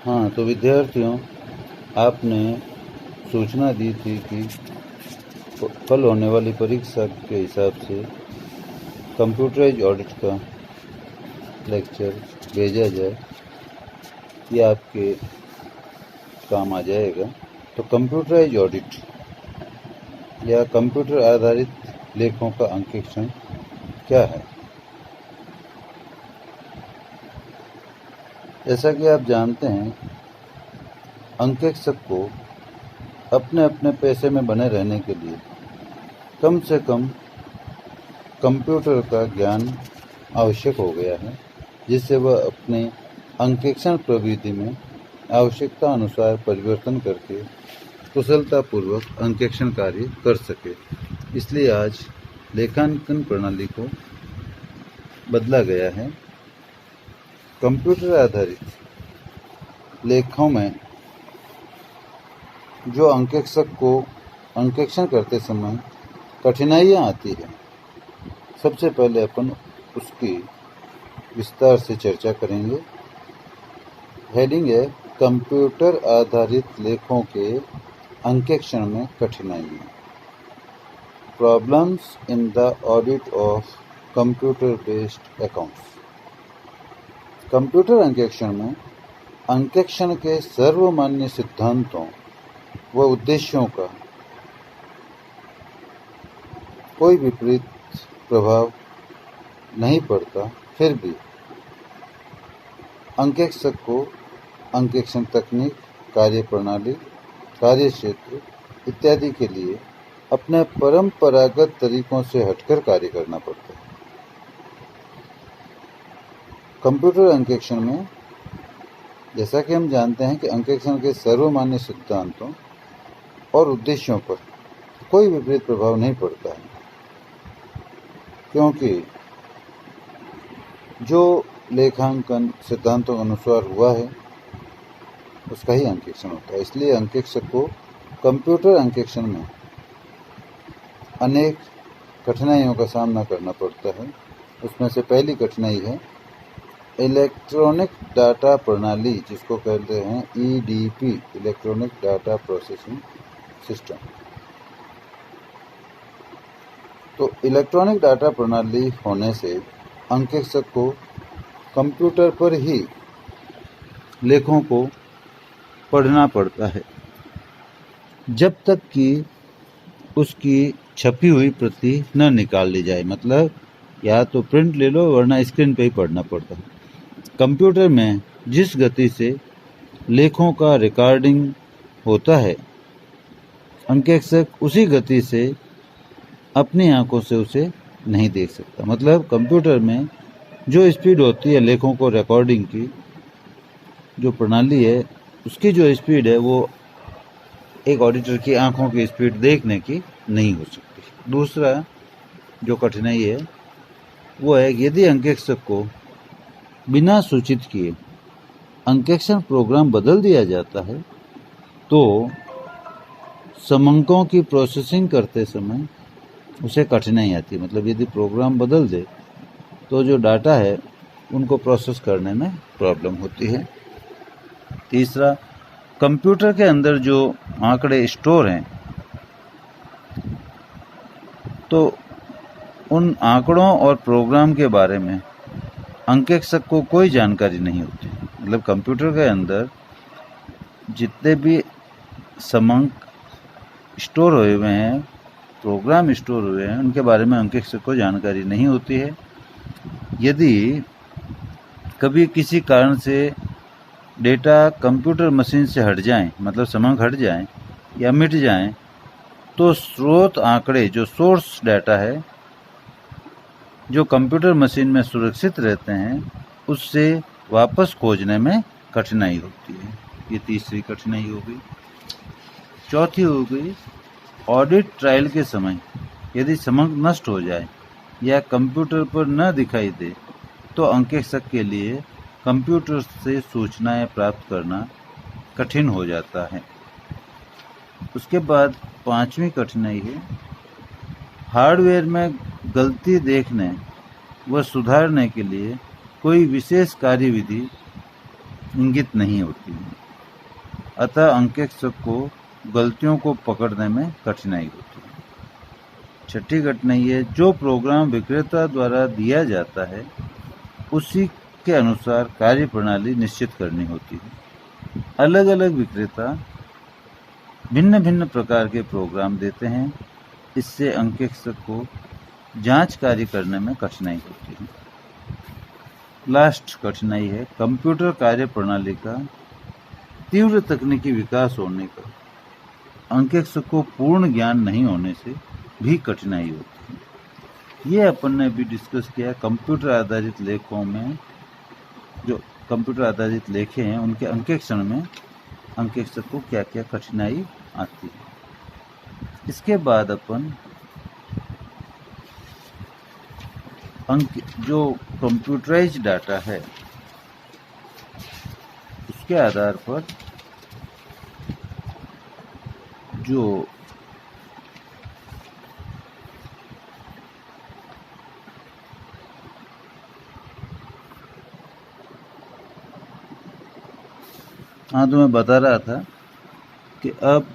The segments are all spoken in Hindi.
हाँ, तो विद्यार्थियों, आपने सूचना दी थी कि कल होने वाली परीक्षा के हिसाब से कंप्यूटराइज ऑडिट का लेक्चर भेजा जाए, ये आपके काम आ जाएगा। तो कंप्यूटराइज ऑडिट या कंप्यूटर आधारित लेखों का अंकेक्षण क्या है? जैसा कि आप जानते हैं, अंकेक्षक को अपने अपने पैसे में बने रहने के लिए कम से कम कंप्यूटर का ज्ञान आवश्यक हो गया है, जिससे वह अपने अंकेक्षण प्रविधि में आवश्यकता अनुसार परिवर्तन करके कुशलतापूर्वक अंकेक्षण कार्य कर सके। इसलिए आज लेखांकन प्रणाली को बदला गया है। कंप्यूटर आधारित लेखों में जो अंकेक्षक को अंकेक्षण करते समय कठिनाइयाँ आती है, सबसे पहले अपन उसकी विस्तार से चर्चा करेंगे। हेडिंग है कंप्यूटर आधारित लेखों के अंकेक्षण में कठिनाइयाँ। Problems in the audit of computer based accounts. Computer अंकेक्षण में अंकेक्षण के सर्वमान्य सिद्धांतों व उद्देश्यों का कोई विपरीत प्रभाव नहीं पड़ता, फिर भी अंकेक्षक को अंकेक्षण तकनीक, कार्यप्रणाली, कार्यक्षेत्र इत्यादि के लिए अपने परंपरागत तरीकों से हटकर कार्य करना पड़ता है। कंप्यूटर अंकेक्षण में जैसा कि हम जानते हैं कि अंकेक्षण के सर्वमान्य सिद्धांतों और उद्देश्यों पर कोई विपरीत प्रभाव नहीं पड़ता है, क्योंकि जो लेखांकन सिद्धांतों के अनुसार हुआ है उसका ही अंकेक्षण होता है। इसलिए अंकेक्षक को कंप्यूटर अंकेक्षण में अनेक कठिनाइयों का सामना करना पड़ता है। उसमें से पहली कठिनाई है इलेक्ट्रॉनिक डाटा प्रणाली, जिसको कहते हैं EDP, electronic data processing system. तो इलेक्ट्रॉनिक डाटा प्रणाली होने से अंकेक्षक को कंप्यूटर पर ही लेखों को पढ़ना पड़ता है, जब तक कि उसकी छपी हुई प्रति न निकाल ली जाए। मतलब या तो प्रिंट ले लो, वरना स्क्रीन पे ही पढ़ना पड़ता है। कंप्यूटर में जिस गति से लेखों का रिकॉर्डिंग होता है, अंकेक्षक उसी गति से अपनी आंखों से उसे नहीं देख सकता। मतलब कंप्यूटर में जो स्पीड होती है लेखों को रिकॉर्डिंग की, जो प्रणाली है, उसकी जो स्पीड है वो एक ऑडिटर की आंखों की स्पीड देखने की नहीं हो सकती। दूसरा जो कठिनाई है वो है यदि अंकेक्षक को बिना सूचित किए अंकेक्षण प्रोग्राम बदल दिया जाता है तो समंकों की प्रोसेसिंग करते समय उसे कठिनाई आती है। मतलब यदि प्रोग्राम बदल दे तो जो डाटा है उनको प्रोसेस करने में प्रॉब्लम होती है। तीसरा, कंप्यूटर के अंदर जो आंकड़े स्टोर हैं, तो उन आंकड़ों और प्रोग्राम के बारे में अंकेक्षक को कोई जानकारी नहीं होती। मतलब कंप्यूटर के अंदर जितने भी समंक स्टोर हुए हुए हैं, प्रोग्राम स्टोर हुए हैं, उनके बारे में अंकेक्षक को जानकारी नहीं होती है। यदि कभी किसी कारण से डेटा कंप्यूटर मशीन से हट जाएं, मतलब समंक हट जाएं या मिट जाएं, तो स्रोत आंकड़े, जो सोर्स डाटा है, जो कंप्यूटर मशीन में सुरक्षित रहते हैं, उससे वापस खोजने में कठिनाई होती है। ये तीसरी कठिनाई हो गई। चौथी हो गई ऑडिट ट्रायल के समय यदि समंक नष्ट हो जाए या कंप्यूटर पर न दिखाई दे तो अंकेक्षक के लिए कंप्यूटर से सूचनाएं प्राप्त करना कठिन हो जाता है। उसके बाद पांचवी कठिनाई है हार्डवेयर में गलती देखने व सुधारने के लिए कोई विशेष कार्यविधि इंगित नहीं होती है। अतः अंकेक्षक को गलतियों को पकड़ने में कठिनाई होती है। छठी कठिनाई है, जो प्रोग्राम विक्रेता द्वारा दिया जाता है उसी के अनुसार कार्य प्रणाली निश्चित करनी होती है। अलग अलग विक्रेता भिन्न भिन्न प्रकार के प्रोग्राम देते हैं, इससे अंकेक्षक को जांच कार्य करने में कठिनाई होती है। लास्ट कठिनाई है, कंप्यूटर कार्य प्रणाली का तीव्र तकनीकी विकास होने पर अंकेक्षक को पूर्ण ज्ञान नहीं होने से भी कठिनाई होती है। ये अपन ने भी डिस्कस किया। कंप्यूटर आधारित लेखों में, जो कंप्यूटर आधारित लेखें हैं, उनके अंकेक्षण में अंकेक्षक को क्या क्या कठिनाई आती है। इसके बाद अपन जो कंप्यूटराइज्ड डाटा है उसके आधार पर जो तो मैं बता रहा था कि अब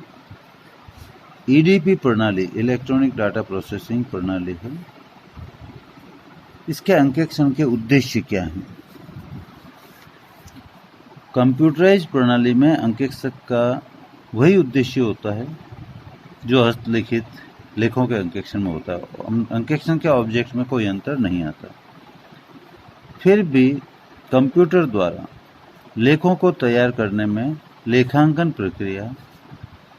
ईडीपी प्रणाली, इलेक्ट्रॉनिक डाटा प्रोसेसिंग प्रणाली है, इसके अंकेक्षण के उद्देश्य क्या हैं। कंप्यूटराइज्ड प्रणाली में अंकेक्षक का वही उद्देश्य होता है जो हस्तलिखित लेखों के अंकेक्षण में होता है। अंकेक्षण के ऑब्जेक्ट में कोई अंतर नहीं आता। फिर भी कंप्यूटर द्वारा लेखों को तैयार करने में लेखांकन प्रक्रिया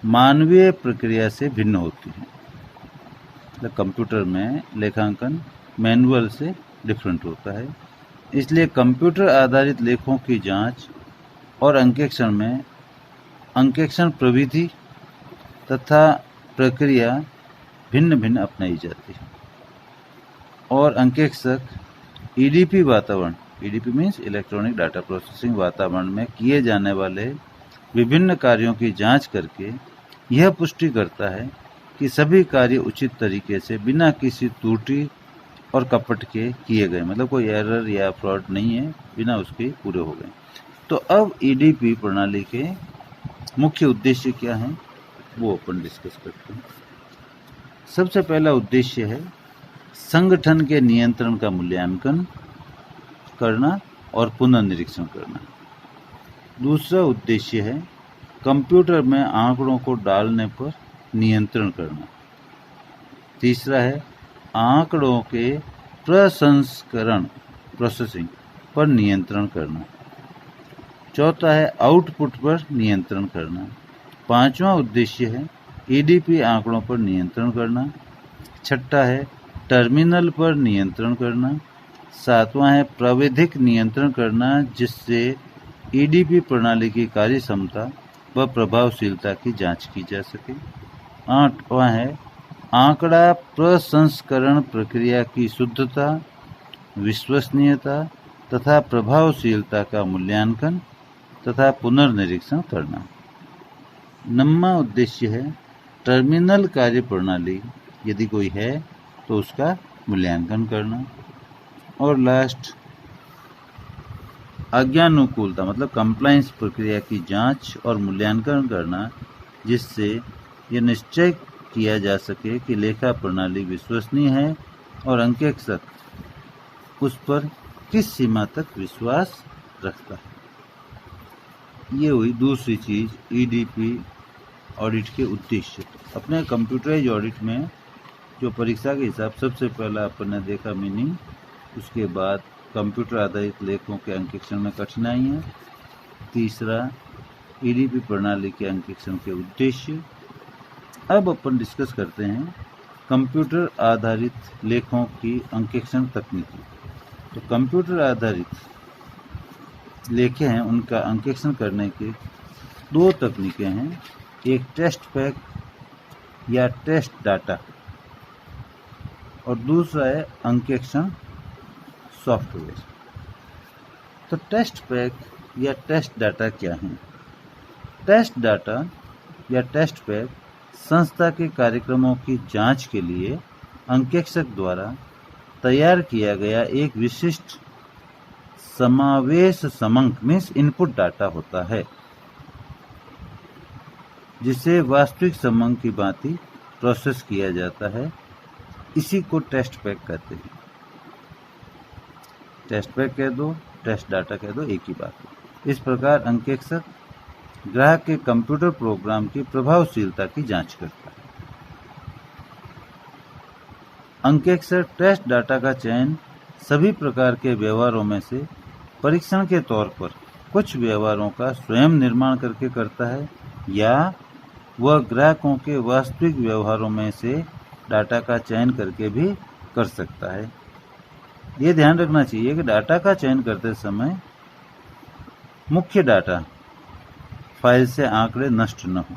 मानवीय प्रक्रिया से भिन्न होती है। कंप्यूटर में लेखांकन मैनुअल से डिफरेंट होता है, इसलिए कंप्यूटर आधारित लेखों की जांच और अंकेक्षण में अंकेक्षण प्रविधि तथा प्रक्रिया भिन्न भिन्न अपनाई जाती है। और अंकेक्षक ईडीपी वातावरण, EDP means electronic data processing वातावरण में किए जाने वाले विभिन्न कार्यों की जांच करके यह पुष्टि करता है कि सभी कार्य उचित तरीके से बिना किसी त्रुटि और कपट के किए गए, मतलब कोई एरर या फ्रॉड नहीं है, बिना उसके पूरे हो गए। तो अब ईडीपी प्रणाली के मुख्य उद्देश्य क्या हैं वो अपन डिस्कस करते हैं। सबसे पहला उद्देश्य है संगठन के नियंत्रण का मूल्यांकन करना और पुनर्निरीक्षण करना। दूसरा उद्देश्य है कंप्यूटर में आंकड़ों को डालने पर नियंत्रण करना। तीसरा है आंकड़ों के प्रसंस्करण, प्रोसेसिंग पर नियंत्रण करना। चौथा है आउटपुट पर नियंत्रण करना। पांचवा उद्देश्य है ईडीपी आंकड़ों पर नियंत्रण करना। छठा है टर्मिनल पर नियंत्रण करना। सातवां है प्राविधिक नियंत्रण करना, जिससे ईडीपी प्रणाली की कार्य क्षमता व प्रभावशीलता की जांच की जा सके। आठवां है आंकड़ा प्रसंस्करण प्रक्रिया की शुद्धता, विश्वसनीयता तथा प्रभावशीलता का मूल्यांकन तथा पुनर्निरीक्षण करना। नौवां उद्देश्य है टर्मिनल कार्य प्रणाली, यदि कोई है तो उसका मूल्यांकन करना। और लास्ट आज्ञानुकूलता, मतलब कंप्लायंस प्रक्रिया की जांच और मूल्यांकन करना, जिससे यह निश्चय किया जा सके कि लेखा प्रणाली विश्वसनीय है और अंकेक्षक उस पर किस सीमा तक विश्वास रखता है। ये हुई दूसरी चीज ईडीपी ऑडिट के उद्देश्य। अपने कंप्यूटराइज ऑडिट में जो परीक्षा के हिसाब सबसे पहला अपन ने देखा मीनिंग, उसके बाद कंप्यूटर आधारित लेखों के अंकेक्षण में कठिनाइयाँ, तीसरा ईडीपी प्रणाली के अंकेक्षण के उद्देश्य। अब अपन डिस्कस करते हैं कंप्यूटर आधारित लेखों की अंकेक्षण तकनीकी। तो कंप्यूटर आधारित लेखें हैं, उनका अंकेक्षण करने के दो तकनीकें हैं, एक टेस्ट पैक या टेस्ट डाटा और दूसरा है अंकेक्षण सॉफ्टवेयर। तो टेस्ट पैक या टेस्ट डाटा क्या है? टेस्ट डाटा या टेस्ट पैक संस्था के कार्यक्रमों की जांच के लिए अंकेक्षक द्वारा तैयार किया गया एक विशिष्ट समावेश समंक मीन्स इनपुट डाटा होता है। जिसे वास्तविक समंक की भांति प्रोसेस किया जाता है। इसी को टेस्ट पैक कहते हैं। टेस्ट पैक कह दो, टेस्ट डाटा कह दो, एक ही बात है। इस प्रकार अंकेक्षक ग्राहक के कंप्यूटर प्रोग्राम की प्रभावशीलता की जांच करता है। अंकेक्षक टेस्ट डाटा का चयन सभी प्रकार के व्यवहारों में से परीक्षण के तौर पर कुछ व्यवहारों का स्वयं निर्माण करके करता है, या वह ग्राहकों के वास्तविक व्यवहारों में से डाटा का चयन करके भी कर सकता है। ये ध्यान रखना चाहिए कि डाटा का चयन करते समय मुख्य डाटा फाइल से आंकड़े नष्ट न हो।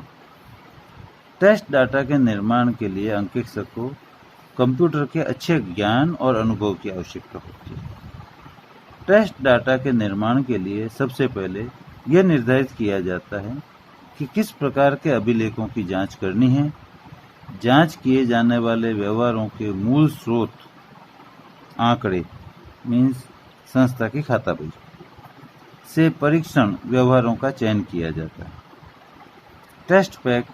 टेस्ट डाटा के निर्माण के लिए अंकेक्षक को कंप्यूटर के अच्छे ज्ञान और अनुभव की आवश्यकता होती है। टेस्ट डाटा के निर्माण के लिए सबसे पहले यह निर्धारित किया जाता है कि किस प्रकार के अभिलेखों की जांच करनी है। जांच किए जाने वाले व्यवहारों के मूल स्रोत आंकड़े मीन्स संस्था की खाता बही से परीक्षण व्यवहारों का चयन किया जाता है। टेस्ट पैक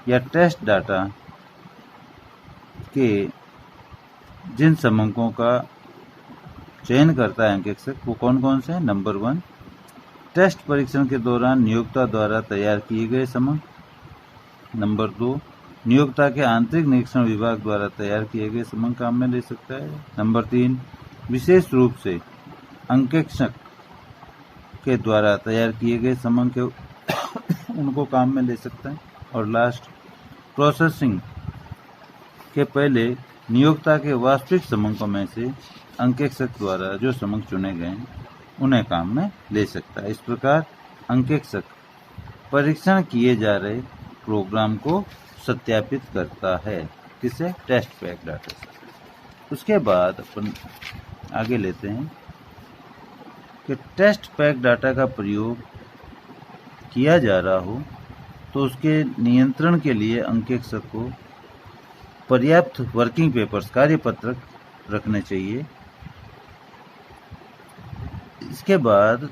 या टेस्ट डाटा के जिन समंकों का चयन करता है अंकेक्षक, वो कौन कौन से हैं? नंबर 1, टेस्ट परीक्षण के दौरान नियोक्ता द्वारा तैयार किए गए समंक। नंबर 2, नियोक्ता के आंतरिक निरीक्षण विभाग द्वारा तैयार किए गए समंक काम में ले सकता है। नंबर 3, विशेष रूप से अंकेक्षक के द्वारा तैयार किए गए समंक उनको काम में ले सकता है। और लास्ट, प्रोसेसिंग के पहले नियोक्ता के वास्तविक समंकों में से अंकेक्षक द्वारा जो समंक चुने गए हैं उन्हें काम में ले सकता है। इस प्रकार अंकेक्षक परीक्षण किए जा रहे प्रोग्राम को सत्यापित करता है। किसे? टेस्ट पैक डाटा से। उसके बाद अपन आगे लेते हैं कि टेस्ट पैक डाटा का प्रयोग किया जा रहा हो तो उसके नियंत्रण के लिए अंकेक्षक को पर्याप्त वर्किंग पेपर्स कार्यपत्रक रखने चाहिए। इसके बाद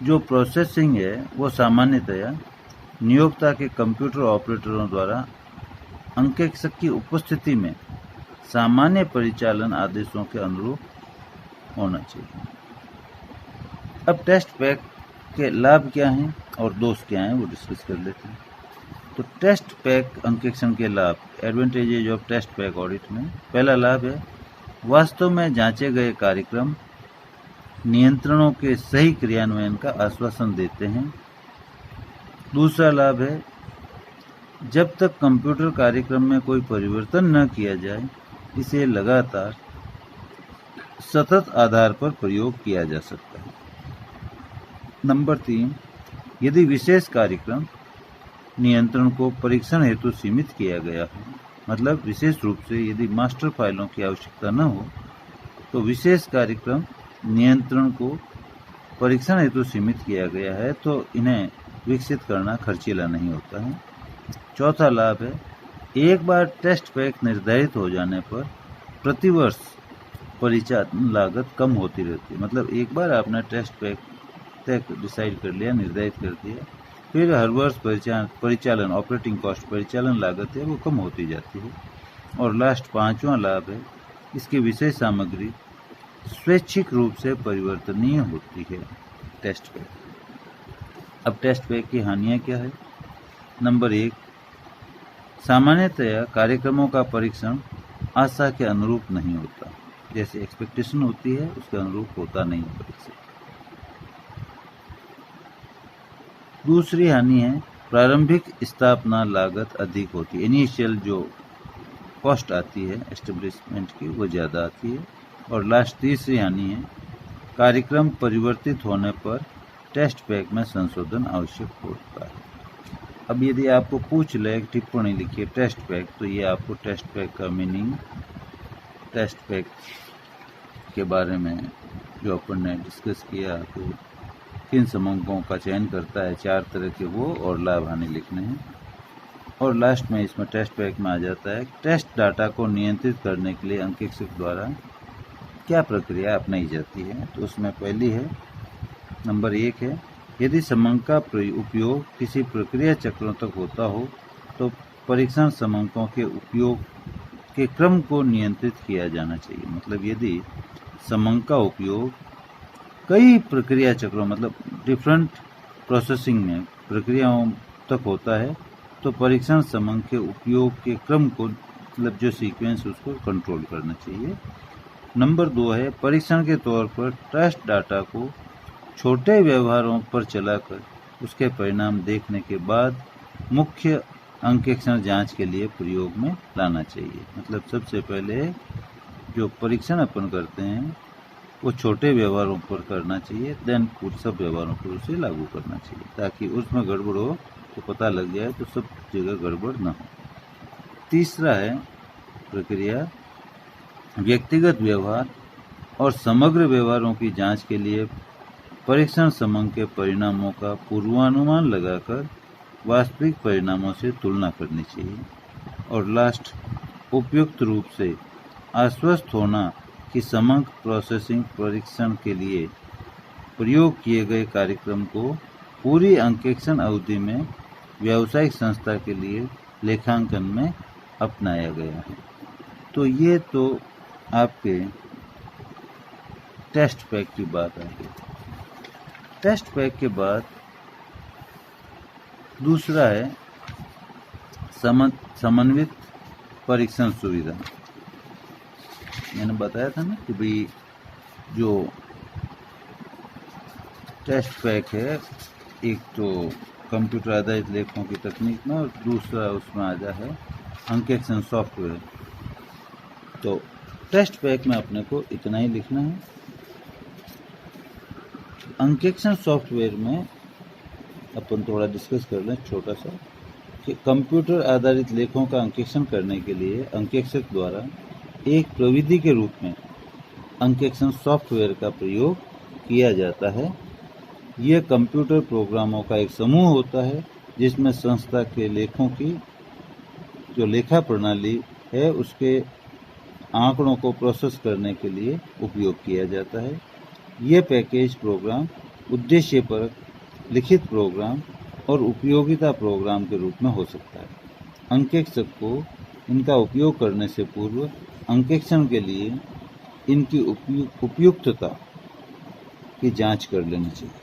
जो प्रोसेसिंग है वो सामान्यतया नियोक्ता के कंप्यूटर ऑपरेटरों द्वारा अंकेक्षक की उपस्थिति में सामान्य परिचालन आदेशों के अनुरूप होना चाहिए। अब टेस्ट पैक के लाभ क्या हैं और दोष क्या हैं वो डिस्कस कर लेते हैं। तो टेस्ट पैक अंकेक्षण के लाभ, advantages of test pack audit में पहला लाभ है वास्तव में जांचे गए कार्यक्रम नियंत्रणों के सही क्रियान्वयन का आश्वासन देते हैं। दूसरा लाभ है जब तक कंप्यूटर कार्यक्रम में कोई परिवर्तन न किया जाए इसे लगातार सतत आधार पर प्रयोग किया जा सकता है। नंबर 3, यदि विशेष कार्यक्रम नियंत्रण को परीक्षण हेतु सीमित किया गया हो, मतलब विशेष रूप से यदि मास्टर फाइलों की आवश्यकता न हो तो विशेष कार्यक्रम नियंत्रण को परीक्षण हेतु सीमित किया गया है तो इन्हें विकसित करना खर्चीला नहीं होता है। चौथा लाभ है एक बार टेस्ट पैक निर्धारित हो जाने पर प्रतिवर्ष परिचालन लागत कम होती रहती है। मतलब एक बार आपने टेस्ट पैक तक डिसाइड कर लिया, निर्धारित कर दिया, फिर हर वर्ष परिचालन ऑपरेटिंग कॉस्ट परिचालन लागत है वो कम होती जाती है। और लास्ट 5वां लाभ है इसकी विषय सामग्री स्वैच्छिक रूप से परिवर्तनीय होती है। Test pack. अब टेस्ट पैक की हानियां क्या है? नंबर 1, सामान्यतया कार्यक्रमों का परीक्षण आशा के अनुरूप नहीं होता, जैसे एक्सपेक्टेशन होती है उसके अनुरूप होता नहीं है परीक्षण। दूसरी हानि है प्रारंभिक स्थापना लागत अधिक होती है, इनिशियल जो कॉस्ट आती है एस्टेब्लिशमेंट की वो ज़्यादा आती है। और लास्ट तीसरी हानि है कार्यक्रम परिवर्तित होने पर टेस्ट पैक में संशोधन आवश्यक होता है। अब यदि आपको पूछ ले टिप्पणी लिखिए टेस्ट पैक, तो ये आपको टेस्ट पैक का मीनिंग, टेस्ट पैक के बारे में जो अपन ने डिस्कस किया तो किन समंकों का चयन करता है, 4 तरह के वो, और लाभ हानि लिखने हैं। और लास्ट में इसमें टेस्ट पैक में आ जाता है टेस्ट डाटा को नियंत्रित करने के लिए अंकेक्षक द्वारा क्या प्रक्रिया अपनाई जाती है। तो उसमें पहली है, नंबर 1 है यदि समंक का उपयोग किसी प्रक्रिया चक्रों तक होता हो तो परीक्षण समंकों के उपयोग के क्रम को नियंत्रित किया जाना चाहिए। मतलब यदि समंक का उपयोग कई प्रक्रिया चक्रों मतलब डिफरेंट प्रोसेसिंग में प्रक्रियाओं तक होता है तो परीक्षण समंक के उपयोग के क्रम को मतलब जो सीक्वेंस उसको कंट्रोल करना चाहिए। नंबर 2 है परीक्षण के तौर पर टेस्ट डाटा को छोटे व्यवहारों पर चलाकर उसके परिणाम देखने के बाद मुख्य अंकेक्षण जांच के लिए प्रयोग में लाना चाहिए। मतलब सबसे पहले जो परीक्षण अपन करते हैं वो छोटे व्यवहारों पर करना चाहिए, देन सब व्यवहारों पर उसे लागू करना चाहिए ताकि उसमें गड़बड़ हो तो पता लग जाए तो सब जगह गड़बड़ ना हो। तीसरा है प्रक्रिया व्यक्तिगत व्यवहार और समग्र व्यवहारों की जांच के लिए परीक्षण समंक के परिणामों का पूर्वानुमान लगाकर वास्तविक परिणामों से तुलना करनी चाहिए। और लास्ट उपयुक्त रूप से आश्वस्त होना कि समंक प्रोसेसिंग परीक्षण के लिए प्रयोग किए गए कार्यक्रम को पूरी अंकेक्षण अवधि में व्यावसायिक संस्था के लिए लेखांकन में अपनाया गया है। तो ये तो आपके टेस्ट पैक की बात आ गई। टेस्ट पैक के बाद दूसरा है समन्वित परीक्षण सुविधा। मैंने बताया था ना कि भाई जो टेस्ट पैक है एक तो कंप्यूटर आधारित लेखों की तकनीक में और दूसरा उसमें आ जा है अंकेक्षण सॉफ्टवेयर। तो टेस्ट पैक में अपने को इतना ही लिखना है। अंकेक्षण सॉफ्टवेयर में अपन थोड़ा डिस्कस कर लें छोटा सा कि कंप्यूटर आधारित लेखों का अंकेक्षण करने के लिए अंकेक्षक द्वारा एक प्रविधि के रूप में अंकेक्षण सॉफ्टवेयर का प्रयोग किया जाता है। यह कंप्यूटर प्रोग्रामों का एक समूह होता है जिसमें संस्था के लेखों की जो लेखा प्रणाली है उसके आंकड़ों को प्रोसेस करने के लिए उपयोग किया जाता है। ये पैकेज प्रोग्राम उद्देश्यपरक, लिखित प्रोग्राम और उपयोगिता प्रोग्राम के रूप में हो सकता है। अंकेक्षक को इनका उपयोग करने से पूर्व अंकेक्षण के लिए इनकी उपयुक्तता की जांच कर लेनी चाहिए।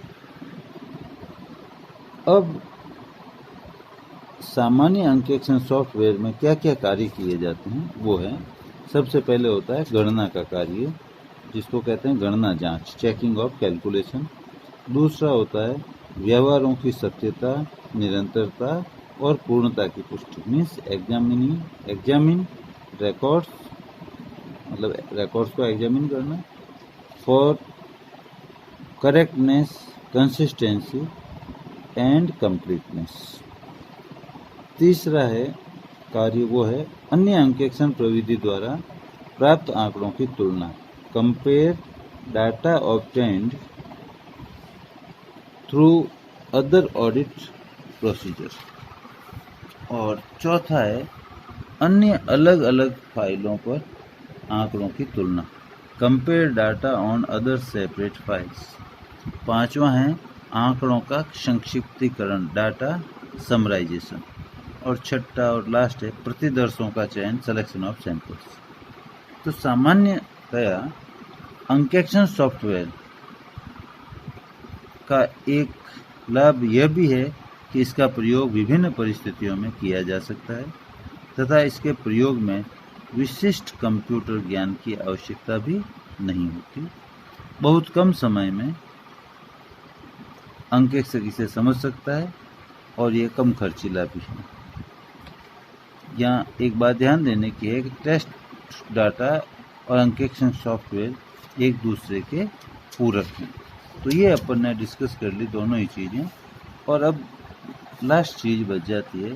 अब सामान्य अंकेक्षण सॉफ्टवेयर में क्या क्या कार्य किए जाते हैं वो है, सबसे पहले होता है गणना का कार्य जिसको कहते हैं गणना जांच, चेकिंग ऑफ कैलकुलेशन। दूसरा होता है व्यवहारों की सत्यता, निरंतरता और पूर्णता की पुष्टि, मीन्स एग्जामिन रिकॉर्ड्स, मतलब रिकॉर्ड्स को एग्जामिन करना, for correctness, consistency and completeness. तीसरा है कार्य वो है अन्य अंकेक्षण प्रविधि द्वारा प्राप्त आंकड़ों की तुलना, compare data obtained through other audit procedure. और चौथा है अन्य अलग अलग फाइलों पर आंकड़ों की तुलना, compare data on other separate files. पांचवा है आंकड़ों का संक्षिप्तीकरण, डाटा समराइजेशन। और छठा और लास्ट है प्रतिदर्शों का चयन, सिलेक्शन ऑफ सैंपल्स। तो सामान्यतया अंकेक्षण सॉफ्टवेयर का एक लाभ यह भी है कि इसका प्रयोग विभिन्न परिस्थितियों में किया जा सकता है तथा इसके प्रयोग में विशिष्ट कंप्यूटर ज्ञान की आवश्यकता भी नहीं होती। बहुत कम समय में अंकेक्षक इसे समझ सकता है और ये कम खर्चीला भी है। यहाँ एक बात ध्यान देने की है कि टेस्ट डाटा और अंकेक्षण सॉफ्टवेयर एक दूसरे के पूरक हैं। तो ये अपन ने डिस्कस कर ली दोनों ही चीज़ें। और अब लास्ट चीज़ बच जाती है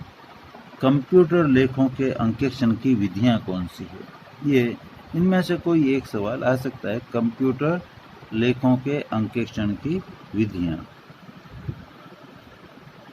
कंप्यूटर लेखों के अंकेक्षण की विधियाँ कौन सी है। ये इनमें से कोई एक सवाल आ सकता है, कंप्यूटर लेखों के अंकेक्षण की विधियाँ।